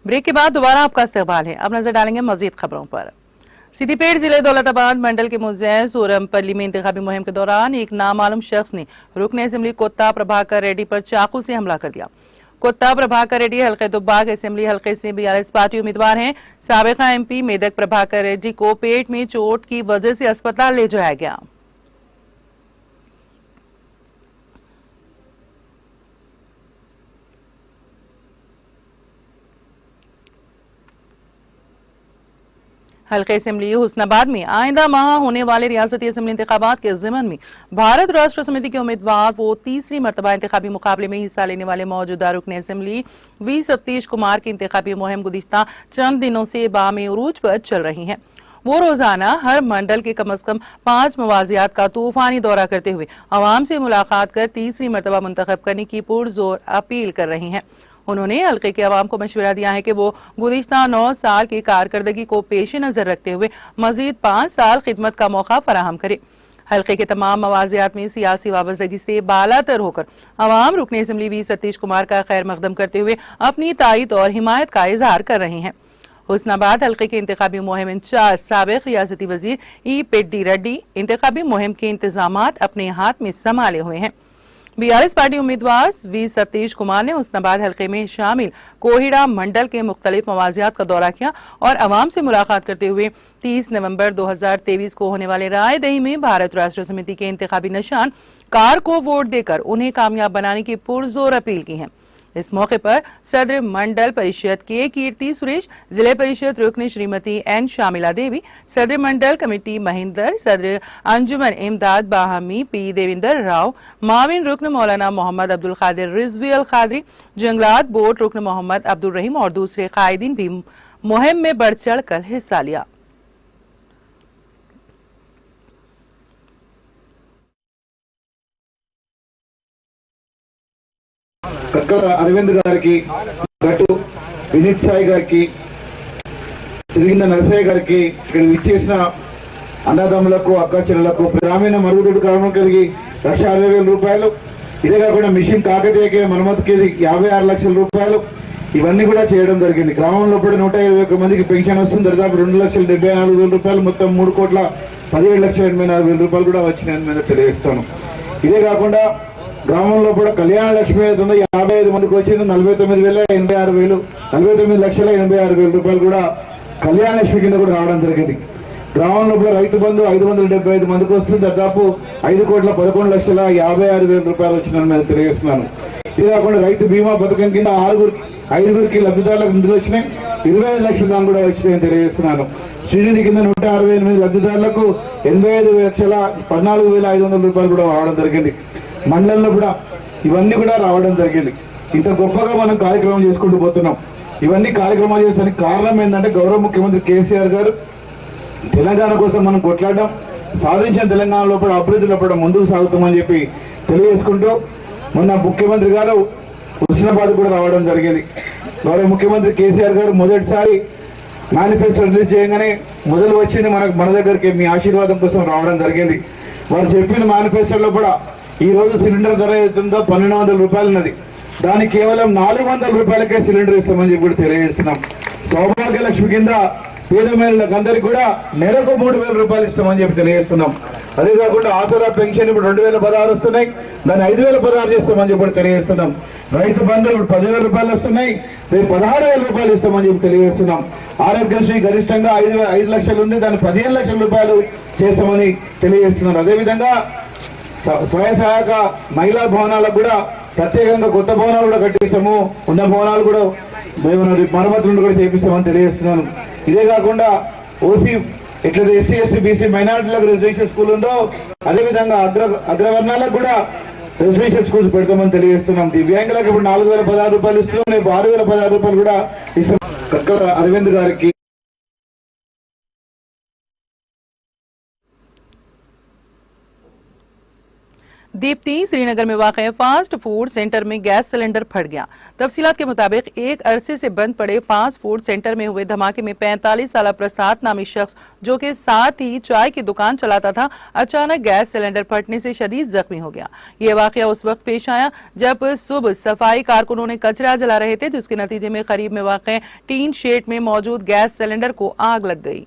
Break के बाद दोबारा आपका इस्तकबाल है। अब नजर डालेंगे मजीद खबरों पर। सिद्दीपेट जिले दौलताबाद मंडल के मुज़ैज़ सोरमपल्ली में इंतखाबी मुहिम के दौरान एक नामालूम शख्स ने रुकन असेंबली कोत्ता प्रभाकर रेड्डी पर चाकू से हमला कर दिया। कोत्ता प्रभाकर रेड्डी हल्के दुब्बाग असेंबली हल्के से बीआरएस पार्टी उम्मीदवार हैं। साबिका एमपी मेदक प्रभाकर रेड्डी को पेट में चोट की वजह से अस्पताल ले जाया गया। हल्के असेंबली हुस्नाबाद में आइंदा माह होने वाले रियासती असेंबली इंतखाबात के ज़िमन में भारत राष्ट्र समिति के उम्मीदवार वो तीसरी मरतबा इंतखाबी मुकाबले में हिस्सा लेने वाले मौजूदा रुकन असेंबली वी सतीश कुमार की इंतखाबी मुहिम गुज़िश्ता चंद दिनों से बामे उरूज पर चल रही है। वो रोजाना हर मंडल के कम अज कम 5 मवाजियात का तूफानी दौरा करते हुए अवाम से मुलाकात कर तीसरी मरतबा मुंतखब करने की पुरजोर अपील कर रही हैं। उन्होंने हल्के के अवाम को मशवरा दिया है कि वो गुज़िश्ता 9 साल की कारकर्दगी को पेश नजर रखते हुए मजीद 5 साल खिदमत का मौका फराहम करे। हल्के के तमाम मवाजियात में सियासी वाबस्तगी से बालातर होकर अवाम रुकन असेंबली वी सतीश कुमार का खैर मकदम करते हुए अपनी तायद और हिमायत का इजहार कर रहे हैं। हुस्नाबाद हल्के के इंतखाबी मुहिम इंचार्ज साबिक रियासती वजीर ई पेड्डी रेड्डी इंतखाबी मुहिम के इंतजामात अपने हाथ में संभाले हुए हैं। बीआरएस पार्टी उम्मीदवार वी सतीश कुमार ने हुस्नाबाद हल्के में शामिल कोहिड़ा मंडल के मुख्तलिफ मवाजियात का दौरा किया और अवाम से मुलाकात करते हुए 30 नवंबर 2023 को होने वाले राय दही में भारत राष्ट्र समिति के इंतखाबी निशान कार को वोट देकर उन्हें कामयाब बनाने की पुरजोर अपील की है। इस मौके पर सदर मंडल परिषद के कीर्ति सुरेश, जिले परिषद रुकन श्रीमती एन शामिला देवी, सदर मंडल कमेटी महेंद्र, सदर अंजुमन इमदाद बाहमी पी देवेंद्र राव, माविन रुकन मौलाना मोहम्मद अब्दुल कादिर रिजवी अल खादरी, जंगलात बोर्ड रुकन मोहम्मद अब्दुल रहीम और दूसरे कायदीन भी मुहिम में बढ़ चढ़ कर हिस्सा लिया। कक्कल अरविंद गाరికి గట్టు వినీత్ సాయి గారికి శ్రీగిన్న నరసయ్య గారికి ఇక్కడ విచ్చేసిన అన్నదమ్ములకు అక్క చెల్లెలకు గ్రామీణ మరుగుదొడ్డి కారణం కలిగి 1,60,000 రూపాయలు, ఇదే కాకుండా మిషన్ కాకతీయకి మరమ్మతుకి 56 లక్షల రూపాయలు ఇవన్నీ కూడా చేయడం జరిగింది। గ్రామంలో కూడా 121 మందికి పెన్షన్ వస్తుంది, దాదాపు 2,74,000 రూపాయలు, మొత్తం 3,17,84,000 రూపాయలు కూడా వచ్చినాయని నేను తెలియజేస్తాను। ఇదే కాకుండా గ్రామంలో కూడా కళ్యాణ లక్ష్మి అవుతుంది, 55 మందికి వచ్చింది, 49,86,000 49,86,000 రూపాయలు కూడా కళ్యాణ లక్ష్మి కింద కూడా రావడం జరిగింది। గ్రామంలో కూడా రైతు బంధు 575 మందికి వస్తుంది, దాదాపు 5,11,56,000 రూపాయలు వచ్చిందని నేను తెలియజేస్తున్నాను। ఇది కాకుండా రైతు బీమా పథకం కింద 5గురికి లబ్ధిదారులకు నిధులు వచ్చినాయి, 25 లక్షల దాకా కూడా వచ్చినాయని తెలియజేస్తున్నాను। శ్రీనిధి కింద 168 లబ్ధిదారులకు 85,14,500 రూపాయలు కూడా రావడం జరిగింది। మండలంలో కూడా ఇవన్నీ కూడా రావడం జరిగింది। ఇంత గొప్పగా మనం కార్యక్రమం చేసుకుంటూ పోతున్నాం। ఇవన్నీ కార్యక్రమాలు చేసడానికి కారణం ఏంటంటే గౌరవ ముఖ్యమంత్రి కేసీఆర్ గారు తెలంగాణ కోసం మనం కొట్లాడడం, సాధించిన తెలంగాణలో కూడా అభివృద్ధిలో కూడా ముందుకు సాగుతామని చెప్పి తెలియజేసుకుంటూ మొన్న ముఖ్యమంత్రి గారు హుస్నాబాద్ కూడా రావడం జరిగింది। గౌరవ ముఖ్యమంత్రి కేసీఆర్ గారు మొదటిసారి మేనిఫెస్టో రిలీజ్ చేయగానే మొదలు వచ్చింది మన దగ్గరికి మీ ఆశీర్వాదం కోసం రావడం జరిగింది। వారు చెప్పిన మేనిఫెస్టోలో కూడా ఈ రోజు సిలిండర్ ధర అవుతుందో 1,200 రూపాయలు ఉన్నది, దానికి కేవలం 400 రూపాయలకే సిలిండర్ ఇస్తామని చెప్పి కూడా తెలియజేస్తున్నాం। సౌభాగ్య లక్ష్మి కింద పేద మహిళలకు అందరికీ కూడా నెలకు 3,000 రూపాయలు ఇస్తామని చెప్పి తెలియజేస్తున్నాం। అదే కాకుండా ఆసరా పెన్షన్ ఇప్పుడు 2,016 వస్తున్నాయి, దాన్ని 5,016 చేస్తామని చెప్పి తెలియజేస్తున్నాం। రైతు బంధువులు ఇప్పుడు 10,000 రూపాయలు వస్తున్నాయి, రేపు 16,000 రూపాయలు ఇస్తామని చెప్పి తెలియజేస్తున్నాం। ఆరోగ్యశ్రీ గరిష్టంగా 5 లక్షలు ఉంది, దాన్ని 15 లక్షల రూపాయలు చేస్తామని తెలియజేస్తున్నారు। అదేవిధంగా స్వయం సహాయక మహిళా భవనాలకు కూడా ప్రత్యేకంగా కొత్త భవనాలు కూడా కట్టిస్తాము, ఉన్న భవనాలు కూడా మరమ్మతులను కూడా చేపిస్తామని తెలియజేస్తున్నాను। ఇదే కాకుండా ఓసీ ఎట్లయితే ఎస్సీ ఎస్టీ బీసీ మైనారిటీలకు రెసిడెన్షియల్ స్కూల్ ఉందో అదేవిధంగా అగ్రవర్ణాలకు కూడా రెసిడెన్షియల్ స్కూల్స్ పెడతామని తెలియజేస్తున్నాం। దివ్యాంగులకు ఇప్పుడు 4,016 రూపాయలు ఇస్తున్నాం, రేపు 6,016 రూపాయలు కూడా ఇస్తాం। కక్కల అరవింద్ గారికి दीप्ति श्रीनगर में वाक़ फास्ट फूड सेंटर में गैस सिलेंडर फट गया। तफसीलात के मुताबिक एक अरसे से बंद पड़े फास्ट फूड सेंटर में हुए धमाके में 45 साल प्रसाद नामी शख्स जो कि साथ ही चाय की दुकान चलाता था, अचानक गैस सिलेंडर फटने से शदीद जख्मी हो गया। ये वाकया उस वक्त पेश आया जब सुबह सफाई कारकुनों ने कचरा जला रहे थे, जिसके नतीजे में करीब में वाक़ टीन शेड में मौजूद गैस सिलेंडर को आग लग गई।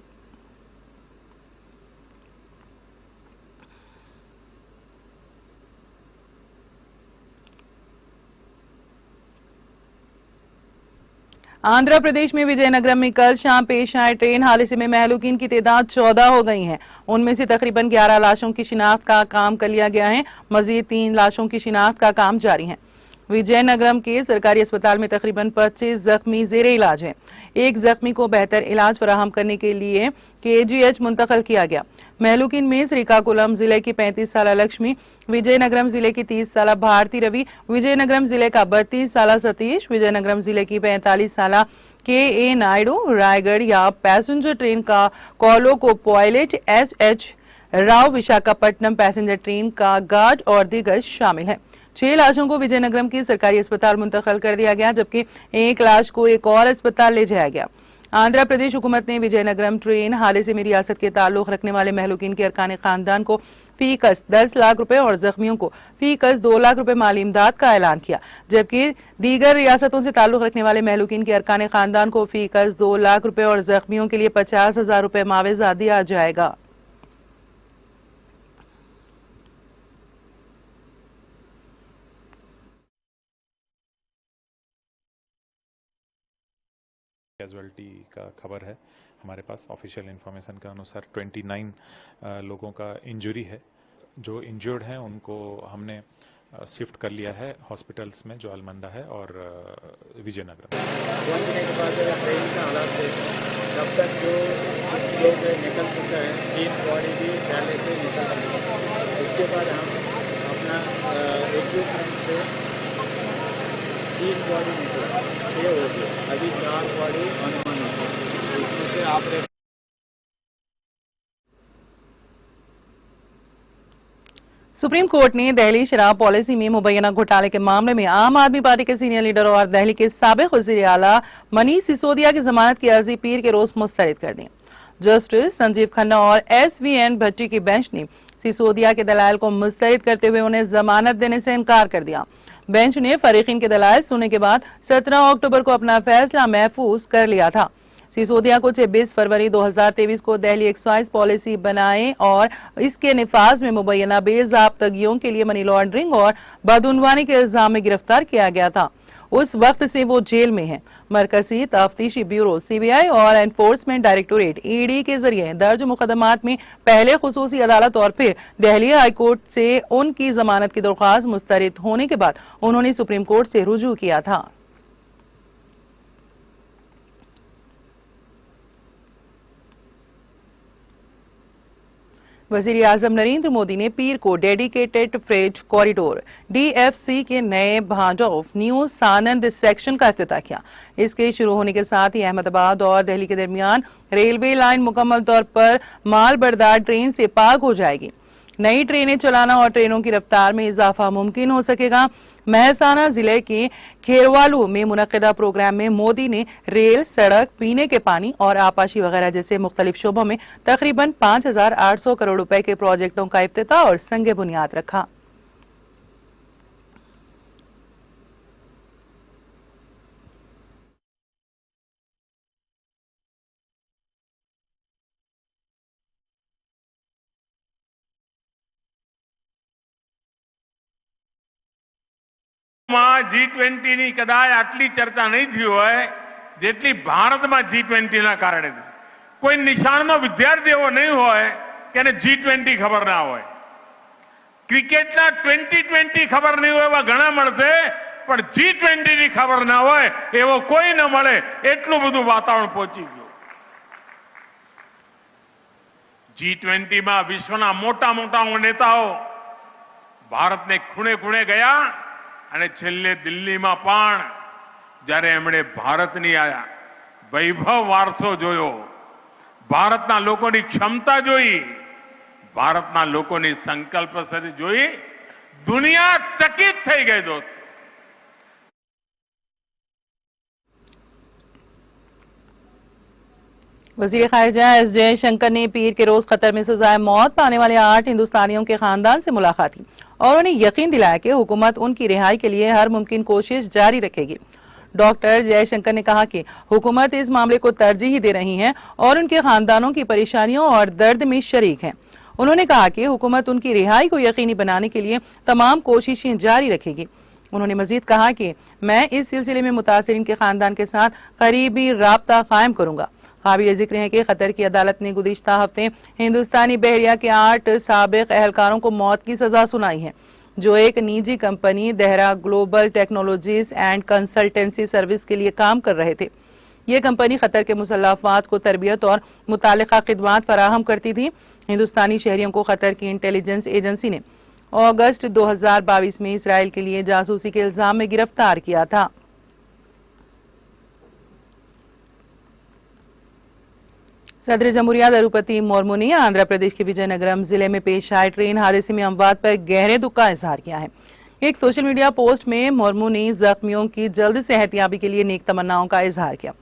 आंध्र प्रदेश में विजयनगरम में कल शाम पेश आए ट्रेन हादसे में महलूकीन की तादाद 14 हो गई है। उनमें से तकरीबन 11 लाशों की शिनाख्त का काम कर लिया गया है। मजीद 3 लाशों की शिनाख्त का काम जारी है। विजयनगरम के सरकारी अस्पताल में तकरीबन 25 जख्मी जेरे इलाज हैं। एक जख्मी को बेहतर इलाज फराहम करने के लिए KGH मुंतकिल किया गया। महलूकिन में श्रीकाकुलम जिले की 35 साल लक्ष्मी, विजयनगरम जिले की 30 साल भारती रवि, विजयनगरम जिले का 32 साल सतीश, विजयनगरम जिले की 45 साल KA नायडू, रायगढ़ या पैसेंजर ट्रेन का कोलोको pilot SH Rao, Visakhapatnam passenger train का गार्ड और दीगर शामिल है। 6 लाशों को विजयनगरम की सरकारी अस्पताल मुंतकिल कर दिया गया, जबकि एक लाश को एक और अस्पताल ले जाया गया। आंध्र प्रदेश हुकूमत ने विजयनगरम ट्रेन हादसे में रियासत के ताल्लुक रखने वाले महलूकीन के अरकान खानदान को फीकस 10 लाख रुपए और जख्मियों को फीकस 2 लाख रुपए माली इमदाद का ऐलान किया, जबकि दीगर रियासतों से ताल्लुक रखने वाले महलूकीन के अरकान खानदान को फीकस 2 लाख रुपए और जख्मियों के लिए 50,000 रुपए मुआवजा दिया जाएगा। कैजुअल्टी का खबर है हमारे पास। ऑफिशियल इन्फॉर्मेशन के अनुसार 29 लोगों का इंजरी है। जो इंजर्ड हैं उनको हमने शिफ्ट कर लिया है हॉस्पिटल्स में, जो अलमंडा है और विजयनगर। पहुंचने के बाद ट्रेन का हालात देखें, तब तक जो लोग निकल चुका है, 3 बॉडी भी पहले से निकल चुकी है। उसके बाद हम अपना इक्विपमेंट से 3 बॉडी निकला, 6 हो गए, अभी 4 बॉडी अनुमान हो गई। इसमें से ऑपरेशन सुप्रीम कोर्ट ने दिल्ली शराब पॉलिसी में मुबैना घोटाले के मामले में आम आदमी पार्टी के सीनियर लीडर और दिल्ली के साबिक वज़ीर आला मनीष सिसोदिया की जमानत की अर्जी पीर के रोज मुस्तरद कर दी। जस्टिस संजीव खन्ना और SVN भट्टी की बेंच ने सिसोदिया के दलाइल को मुस्तरद करते हुए उन्हें जमानत देने से इनकार कर दिया। बेंच ने फरीकीन के दलाइल सुनने के बाद 17 अक्टूबर को अपना फैसला महफूज कर लिया था। सिसोदिया को 26 फरवरी 2023 को दिल्ली एक्साइज पॉलिसी बनाए और इसके निफाज में मुबैना बेज़ाब्तगियों के लिए मनी लॉन्ड्रिंग और बदउनवानी के इल्जाम में गिरफ्तार किया गया था। उस वक्त से वो जेल में है। मरकजी तफ्तीशी ब्यूरो CBI और एनफोर्समेंट डायरेक्टोरेट ED के जरिए दर्ज मुकदमात में पहले खुसूसी अदालत और फिर दिल्ली हाई कोर्ट से उनकी जमानत की दरख्वास्त मुस्तरद होने के बाद उन्होंने सुप्रीम कोर्ट से रुजू किया था। वजीर आजम नरेंद्र मोदी ने पीर को डेडिकेटेड फ्रेट कॉरिडोर DFC के नए भांडोफ न्यू सानंद सेक्शन का इफ्तिताह किया। इसके शुरू होने के साथ ही अहमदाबाद और दिल्ली के दरमियान रेलवे लाइन मुकम्मल तौर पर माल बरदार ट्रेन से पाक हो जाएगी। नई ट्रेनें चलाना और ट्रेनों की रफ्तार में इजाफा मुमकिन हो सकेगा। महसाना जिले के खेरवालू में मुनक्किदा प्रोग्राम में मोदी ने रेल, सड़क, पीने के पानी और आपाशी वगैरह जैसे मुख्तलिफ शोबों में तकरीबन 5,800 करोड़ रुपए के प्रोजेक्टों का इफ्तिताह और संग बुनियाद रखा। G20 ની કદાચ આટલી ચર્ચા નહીં થઈ હોય જેટલી ભારતમાં G20 ના કારણે થઈ. કોઈ નિશાળનો વિદ્યાર્થી એવો નહીં હોય કે એને G20 ખબર ના હોય. ક્રિકેટના 2020 ખબર નહીં હોય એવા ઘણા મળશે, પણ G20 ની ખબર ના હોય એવો કોઈ ન મળે. એટલું બધું વાતાવરણ પહોંચી ગયું. G20 માં વિશ્વના મોટા મોટા નેતાઓ ભારતને ખૂણે ખૂણે ગયા અને છેલ્લે દિલ્હીમાં પણ જ્યારે એમણે ભારતની આ વૈભવ વારસો જોયો, ભારતના લોકોની ક્ષમતા જોઈ, ભારતના લોકોની સંકલ્પ શક્તિ જોઈ, दुनिया चकित થઈ ગઈ दोस्तों। वजीर खारिजा एस जयशंकर ने पीर के रोज कतर में सजाए मौत पाने वाले 8 हिंदुस्तानियों के खानदान से मुलाकात की और उन्हें यकीन दिलाया कि हुकूमत उनकी रिहाई के लिए हर मुमकिन कोशिश जारी रखेगी। डॉक्टर जयशंकर ने कहा कि हुकूमत इस मामले को तरजीह दे रही है और उनके खानदानों की परेशानियों और दर्द में शरीक है। उन्होंने कहा कि हुकूमत उनकी रिहाई को यकीनी बनाने के लिए तमाम कोशिशें जारी रखेगी। उन्होंने मजीद कहा कि मैं इस सिलसिले में मुतासिरीन के खानदान के साथ करीबी राब्ता कायम करूंगा। काबिल जिक्र है कि कतर की अदालत ने गुज़िश्ता हफ्ते हिंदुस्तानी बहरिया के 8 साबिक एहलकारों को मौत की सजा सुनाई है, जो एक निजी company Dehra global technologies and consultancy service के लिए काम कर रहे थे। ये कंपनी कतर के मुसल्लह अफवाज को तरबियत और मुतालिका खिदमात फराहम करती थी। हिंदुस्तानी शहरियों को कतर की इंटेलिजेंस एजेंसी ने अगस्त 2022 में इसराइल के लिए जासूसी के इल्जाम में गिरफ्तार किया था। सदर जमहूरिया द्रौपदी मुर्मू ने आंध्र प्रदेश के विजयनगरम जिले में पेश आए ट्रेन हादसे में अमवात पर गहरे दुख का इजहार किया है। एक सोशल मीडिया पोस्ट में मुर्मू ने जख्मियों की जल्द सेहतयाबी के लिए नेक तमन्नाओं का इजहार किया।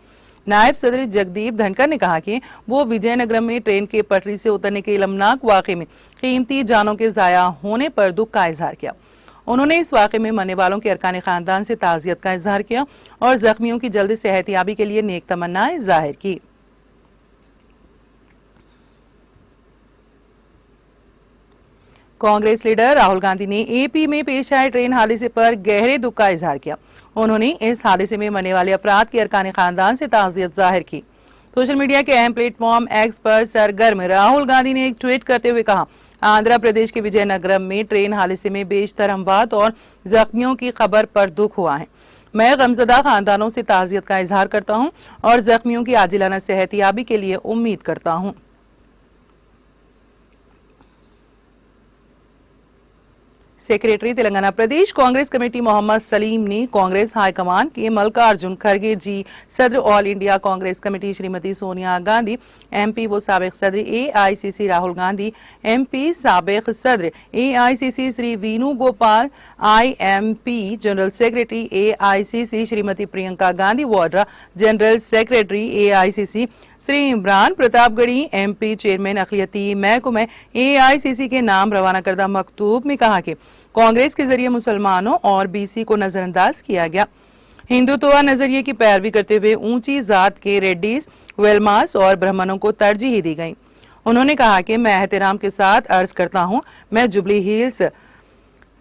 नायब सदर जगदीप धनखड़ ने कहा कि वो विजयनगरम में ट्रेन के पटरी से उतरने के इलमनाक वाक़े में कीमती जानों के ज़ाया होने पर दुख का इजहार किया। उन्होंने इस वाक़े में मरने वालों के अरकान खानदान से ताज़ियत का इजहार किया और जख्मियों की जल्द सेहतयाबी के लिए नेक तमन्नाएं जाहिर की। कांग्रेस लीडर राहुल गांधी ने एपी में पेश आए ट्रेन हादसे पर गहरे दुख का इजहार किया। उन्होंने इस हादसे में मरने वाले अफराद के अरकान खानदान से ताज़ियत जाहिर की। सोशल मीडिया के अहम प्लेटफॉर्म एक्स पर सरगर्म राहुल गांधी ने एक ट्वीट करते हुए कहा, आंध्र प्रदेश के विजयनगरम में ट्रेन हादसे में बेशतर अमवात और जख्मियों की खबर पर दुख हुआ है। मैं गमजदा खानदानों से ताज़ियत का इजहार करता हूं और जख्मियों की आजिलाना सेहतयाबी के लिए उम्मीद करता हूं। सेक्रेटरी तेलंगाना प्रदेश कांग्रेस कमेटी मोहम्मद सलीम ने कांग्रेस हाईकमान के मल्लिकार्जुन खड़गे जी, सदर all India Congress committee Shrimati Sonia Gandhi, MP व साबिक सदर एआईसीसी राहुल गांधी, एमपी साबिक सदर एआईसीसी श्री वीनू गोपाल, आईएमपी general secretary AICC Shrimati Priyanka Gandhi Vadra, general secretary AICC Shri Imran Pratapgarhi, MP chairman अखिलती महकमा एआईसीसी के नाम रवाना करदा मकतूब में कहा कि कांग्रेस के जरिए मुसलमानों और बीसी को नजरअंदाज किया गया। हिंदुत्व नजरिए की पैरवी करते हुए ऊंची जात के रेड्डीज, वेलमास और ब्राह्मणों को तरजीह दी गई। उन्होंने कहा कि मैं एहतराम के साथ अर्ज करता हूं, मैं jubilee hills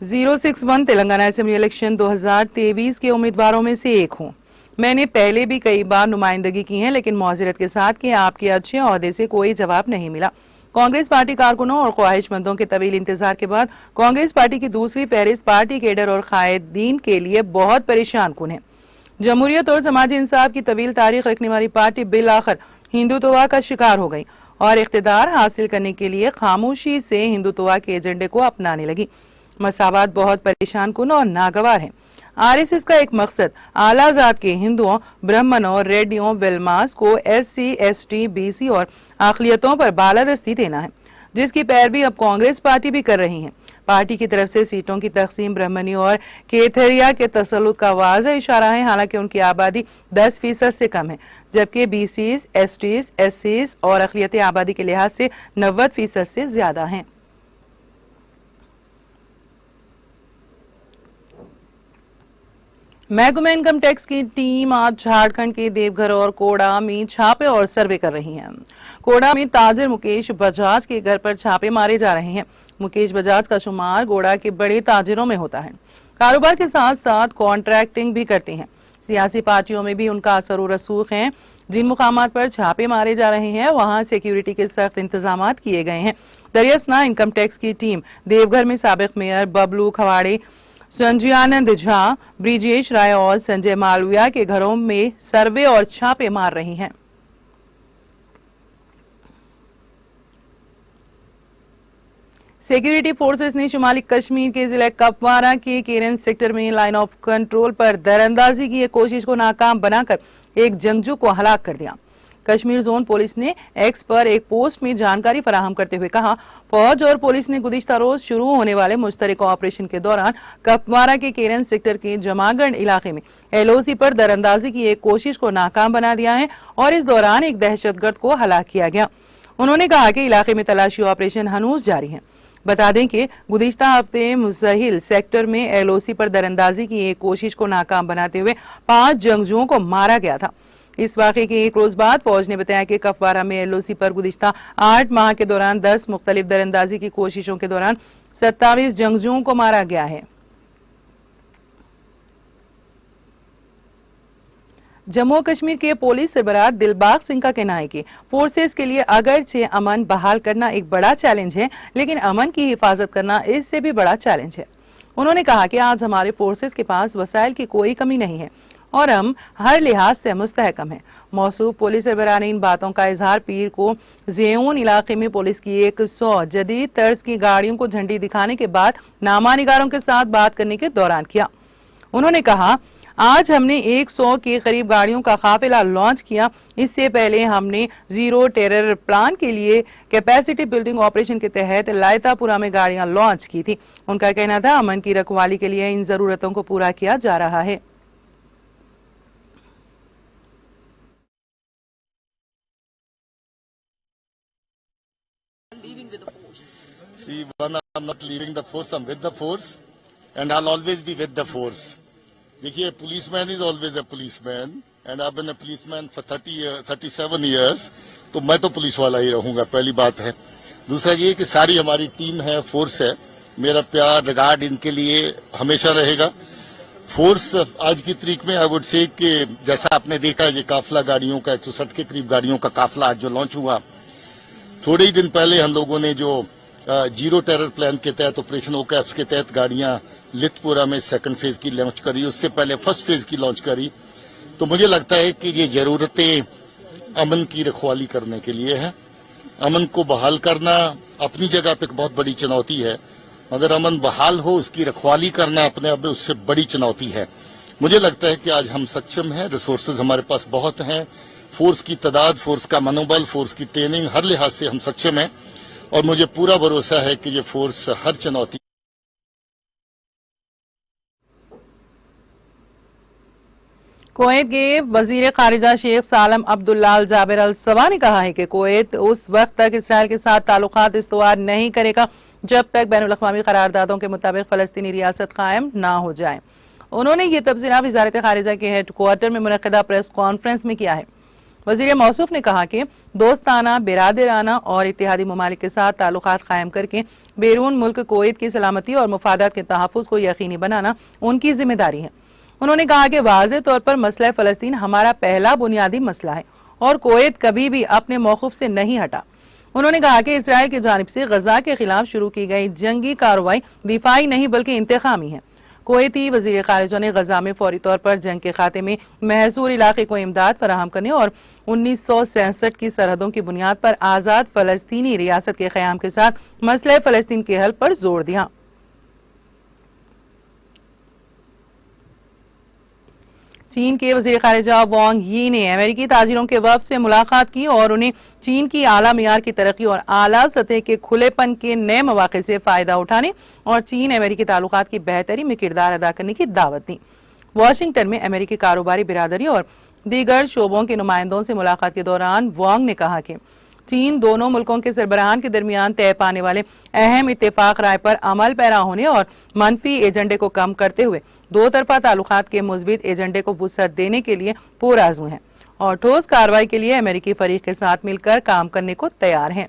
061 Telangana assembly election 2023 के उम्मीदवारों में से एक हूं। मैंने पहले भी कई बार नुमाइंदगी की है, लेकिन मौजरत के साथ कि आपके अच्छे ओहदे से कोई जवाब नहीं मिला। कांग्रेस पार्टी कारकुनों और ख्वाहिशमंदों के तवील इंतजार के बाद कांग्रेस पार्टी की दूसरी फहरिस्त पार्टी केडर और कायदीन के लिए बहुत परेशान कुन है। जमहूरियत और समाजी इंसाफ की तवील तारीख रखने वाली पार्टी बिल आखिर हिंदुत्व का शिकार हो गई और इख्तिदार हासिल करने के लिए खामोशी से हिंदुत्व के एजेंडे को अपनाने लगी। मसावत बहुत परेशान कुन और नागवार है। आरएसएस का एक मकसद आला जात के हिंदुओं, ब्राह्मणों, रेड्डियों, वेलमास को एससी, एसटी, बीसी और अक़लियतों पर बालादस्ती देना है, जिसकी पैरवी अब कांग्रेस पार्टी भी कर रही है। पार्टी की तरफ से सीटों की तकसीम ब्राह्मणी और केथरिया के तसल्लुत का वाज़ह इशारा है, हालांकि उनकी आबादी 10% से कम है, जबकि बीसीज, एसटीज, एससीज और अक़लियती आबादी के लिहाज से 90% से ज्यादा हैं। महकमा इनकम टैक्स की टीम आज झारखंड के देवघर और कोड़ा में छापे और सर्वे कर रही है। कोड़ा में ताजिर मुकेश बजाज के घर पर छापे मारे जा रहे हैं। मुकेश बजाज का शुमार गोड़ा के बड़े ताजिरों में होता है। कारोबार के साथ साथ कॉन्ट्रैक्टिंग भी करते हैं। सियासी पार्टियों में भी उनका असर और रसूख है। जिन मुकामात पर छापे मारे जा रहे हैं, वहां सिक्योरिटी के सख्त इंतजाम किए गए हैं। दरियासना इनकम टैक्स की टीम देवघर में साबिक मेयर बबलू खवाड़े, संजयानंद झा, ब्रिजेश राय और संजय मालविया के घरों में सर्वे और छापे मार रही हैं। सिक्योरिटी फोर्सेस ने शुमाली कश्मीर के जिले कपवारा के केरन सेक्टर में लाइन ऑफ कंट्रोल पर दरअंदाजी की कोशिश को नाकाम बनाकर एक जंगजू को हलाक कर दिया। कश्मीर जोन पुलिस ने एक्स पर एक पोस्ट में जानकारी फराहम करते हुए कहा, फौज और पुलिस ने गुज़िश्ता रोज शुरू होने वाले मुश्तरका ऑपरेशन के दौरान कपवारा के केरन सेक्टर के जमागढ़ इलाके में LOC पर दरअंदाजी की एक कोशिश को नाकाम बना दिया है और इस दौरान एक दहशतगर्द को हलाक किया गया। उन्होंने कहा कि इलाके में तलाशी ऑपरेशन हनूज जारी है। बता दें कि गुज़िश्ता हफ्ते मुसहिल सेक्टर में LOC पर दरअंदाजी की एक कोशिश को नाकाम बनाते हुए 5 जंगजुओं को मारा गया था। इस वाक़े के एक रोज बाद फौज ने बताया कि कपवारा में LOC पर गुज़िश्ता 8 माह के दौरान 10 मुख्तलिफ दरअंदाजी की कोशिशों के दौरान 27 जंगजुओं को मारा गया है। जम्मू कश्मीर के पुलिस सरबराह दिलबाग सिंह का कहना है कि फोर्सेस के लिए अगरचे अमन बहाल करना एक बड़ा चैलेंज है, लेकिन अमन की हिफाजत करना इससे भी बड़ा चैलेंज है। उन्होंने कहा कि आज हमारे फोर्सेस के पास वसाइल की कोई कमी नहीं है और हम हर लिहाज से मुस्तहकम हैं। मौसूफ पुलिस सरबराह ने इन बातों का इजहार पीर को ज़ेऊन इलाके में पुलिस की 100 जदीद तर्ज की गाड़ियों को झंडी दिखाने के बाद नामानिगारों के साथ बात करने के दौरान किया। उन्होंने कहा, आज हमने 100 के करीब गाड़ियों का काफिला लॉन्च किया। इससे पहले हमने जीरो टेरर प्लान के लिए कैपेसिटी बिल्डिंग ऑपरेशन के तहत लायतापुरा में गाड़ियां लॉन्च की थी। उनका कहना था, अमन की रखवाली के लिए इन जरूरतों को पूरा किया जा रहा है। See, one, I'm not leaving the force, I'm with the force and I'll always be with the force. देखिए, policeman is always a policeman and I've been a policeman for 37 years, तो मैं तो पुलिस वाला ही रहूंगा, पहली बात है। दूसरा ये कि सारी हमारी टीम है, फोर्स है, मेरा प्यार रिगार्ड इनके लिए हमेशा रहेगा। फोर्स आज की तारीख में आई वुड से कि जैसा आपने देखा, ये काफिला गाड़ियों का 160 के करीब गाड़ियों का काफिला आज जो लॉन्च हुआ, थोड़े ही दिन पहले हम लोगों ने जो जीरो टेरर प्लान के तहत ऑपरेशन ओकैप्स के तहत गाड़ियां लितपुरा में सेकंड फेज की लॉन्च करी, उससे पहले फर्स्ट फेज की लॉन्च करी। तो मुझे लगता है कि ये जरूरतें अमन की रखवाली करने के लिए है। अमन को बहाल करना अपनी जगह पे एक बहुत बड़ी चुनौती है, मगर अमन बहाल हो, उसकी रखवाली करना अपने आप में उससे बड़ी चुनौती है। मुझे लगता है कि आज हम सक्षम हैं, रिसोर्सेज हमारे पास बहुत हैं, फोर्स की तादाद, फोर्स का मनोबल, फोर्स की ट्रेनिंग, हर लिहाज से हम सक्षम हैं और मुझे पूरा भरोसा है कि ये फोर्स हर चुनौती। कुवैत के वजीर खारिजा शेख सालम अब्दुल्लाह जाबिर अल सबा ने कहा है कि कुवैत उस वक्त तक इसराइल के साथ ताल्लुकात इस्तवार नहीं करेगा जब तक बैनुल-अक़वामी करारदादों के मुताबिक फलस्तीनी रियासत कायम ना हो जाए। उन्होंने ये तबसरा वजारत खारिजा के हेडक्वार्टर में मुनक़िदा प्रेस कॉन्फ्रेंस में किया है। वज़ीर मौसूफ ने कहा कि दोस्ताना, बिरादराना और इत्तेहादी ममालिक के साथ ताल्लुकात कायम करके बैरून मुल्क कुवैत की सलामती और मुफादात के तहफ़्फ़ुज़ को यकीनी बनाना उनकी जिम्मेदारी है। उन्होंने कहा कि वाज़ेह तौर पर मसला फ़लस्तीन हमारा पहला बुनियादी मसला है और कुवैत कभी भी अपने मौक़िफ़ से नहीं हटा। उन्होंने कहा कि इसराइल की जानिब से गजा के खिलाफ शुरू की गई जंगी कार्रवाई दिफाई नहीं बल्कि इंतकामी है। कुवैती वज़ीर ख़ारिजा ने गजा में फौरी तौर पर जंग के खाते में महसूर इलाके को इमदाद फराहम करने और 1967 की सरहदों की बुनियाद पर आज़ाद फ़लस्तीनी रियासत के क़याम के साथ मसले फ़लस्तीन के हल पर जोर दिया। चीन के वज़ीर ख़ारिजा वांग यी ने अमेरिकी ताजिरों के वफ़द से मुलाकात की और उन्हें चीन की आला मियार की तरक्की और आला सतह के खुलेपन के नए मौक़े से फ़ायदा उठाने और चीन अमेरिकी ताल्लुकात की बेहतरी में किरदार अदा करने की दावत दी। वाशिंगटन में अमेरिकी कारोबारी बिरादरी और दीगर शोबों के नुमाइंदों से मुलाकात के दौरान वांग ने कहा कि चीन दोनों मुल्कों के सरबराहान के दरमियान तय पाने वाले अहम इत्तेफाक राय पर अमल पैरा होने और मनफी एजेंडे को कम करते हुए दो तरफा ताल्लुकात के मुस्बित एजेंडे को वुसअत देने के लिए पुरआज़्म है और ठोस कार्रवाई के लिए अमेरिकी फरीक के साथ मिलकर काम करने को तैयार हैं।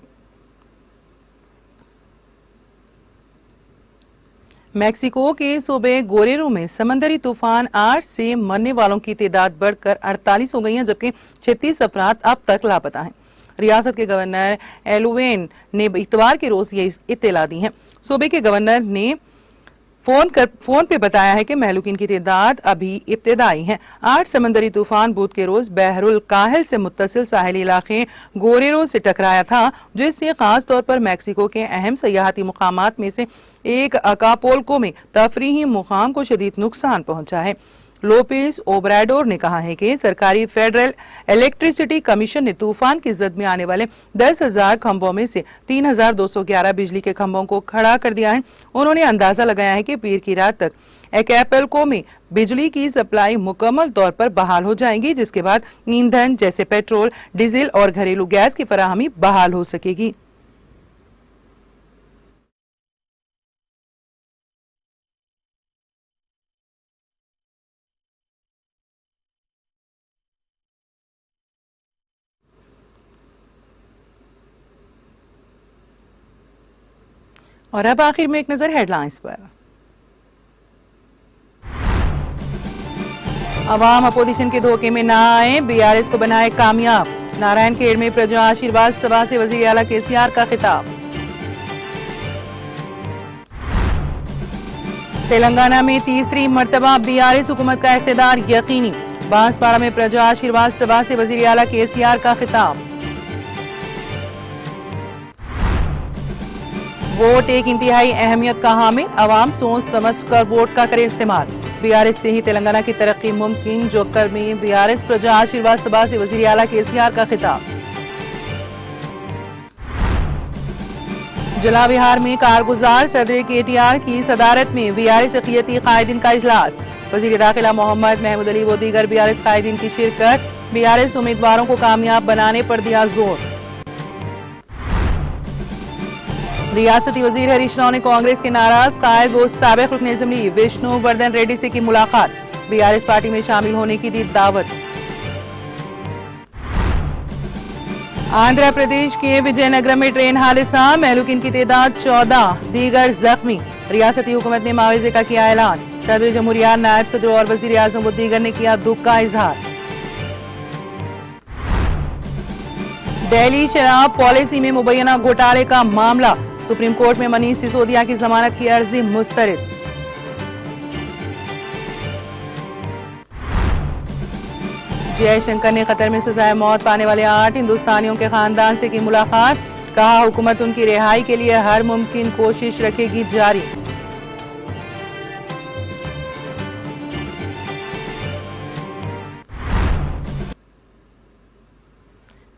मैक्सिको के सूबे गोरेरो में समंदरी तूफान 8 से मरने वालों की तादाद बढ़कर 48 हो गई है, जबकि 36 अफराद अब तक लापता हैं। रियासत के गवर्नर एलुवेन ने इतवार के रोज ये इत्तला दी है। सूबे के गवर्नर ने फोन पे बताया है कि महलूकीन की तादाद अभी इब्तिदाई है। 8 समंदरी तूफान बुध के रोज बहरुल काहिल से मुत्तसिल साहिली इलाके गोरेरो से टकराया था, जिससे खास तौर पर मैक्सिको के अहम सयाहती मुकामात में से एक अकापोल्को में तफरीही मुकाम को शदीद नुकसान पहुंचा है। लोपेज ओब्राडोर ने कहा है कि सरकारी फेडरल इलेक्ट्रिसिटी कमीशन ने तूफान की जद में आने वाले 10,000 खंभों में से 3,211 बिजली के खंभों को खड़ा कर दिया है। उन्होंने अंदाजा लगाया है कि पीर की रात तक एकैपेल्को में बिजली की सप्लाई मुकम्मल तौर पर बहाल हो जाएगी, जिसके बाद ईंधन जैसे पेट्रोल, डीजल और घरेलू गैस की फराहमी बहाल हो सकेगी। और अब आखिर में एक नजर हेडलाइंस पर। अवाम अपोजिशन के धोखे में ना आए, बीआरएस को बनाए कामयाब। नारायणखेड़ में प्रजा आशीर्वाद सभा से वजीर आला केसीआर का खिताब। तेलंगाना में तीसरी मर्तबा बीआरएस हुकूमत का इख्तिदार यकीनी। बांसवाड़ा में प्रजा आशीर्वाद सभा से वजीर आला केसीआर का खिताब। वोट एक इंतहाई अहमियत का हामिल, अवाम सोच समझ कर वोट का करे इस्तेमाल। बीआरएस से ही तेलंगाना की तरक्की मुमकिन, जोकर में बीआरएस प्रजा आशीर्वाद सभा से वजीर आला केसीआर का खिताब। जिला बिहार में कारगुजार सदर केटीआर की सदारत में बीआरएस अक़लियती कायदीन का इजलास। वजीर दाखिला मोहम्मद महमूद अली व दीगर बीआरएस कायदीन की शिरकत। बीआरएस उम्मीदवारों को कामयाब बनाने पर दिया जोर। रियासती वजीर हरीश राव ने कांग्रेस के नाराज कायद व साबिक़ रुकन असेंबली विष्णु वर्धन रेड्डी से की मुलाकात। बीआरएस पार्टी में शामिल होने की दी दावत। आंध्र प्रदेश के विजयनगरम में ट्रेन हादसा, महलूकिन की तादाद 14, दीगर जख्मी। रियासती हुकूमत ने मुआवजे का किया ऐलान। सदर जमहूरिया, नायब सदर और वजीर आजम व दीगर ने किया दुख का इजहार। दिल्ली शराब पॉलिसी में मुबैना घोटाले का मामला, सुप्रीम कोर्ट में मनीष सिसोदिया की जमानत की अर्जी मुस्तरद। जयशंकर ने कतर में सजाए मौत पाने वाले 8 हिंदुस्तानियों के खानदान से की मुलाकात। कहा हुकूमत उनकी रिहाई के लिए हर मुमकिन कोशिश रखेगी जारी।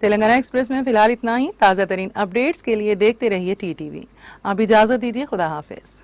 तेलंगाना एक्सप्रेस में फिलहाल इतना ही। ताज़ा तरीन अपडेट्स के लिए देखते रहिए टीटीवी। अब इजाजत दीजिए, खुदा हाफिज।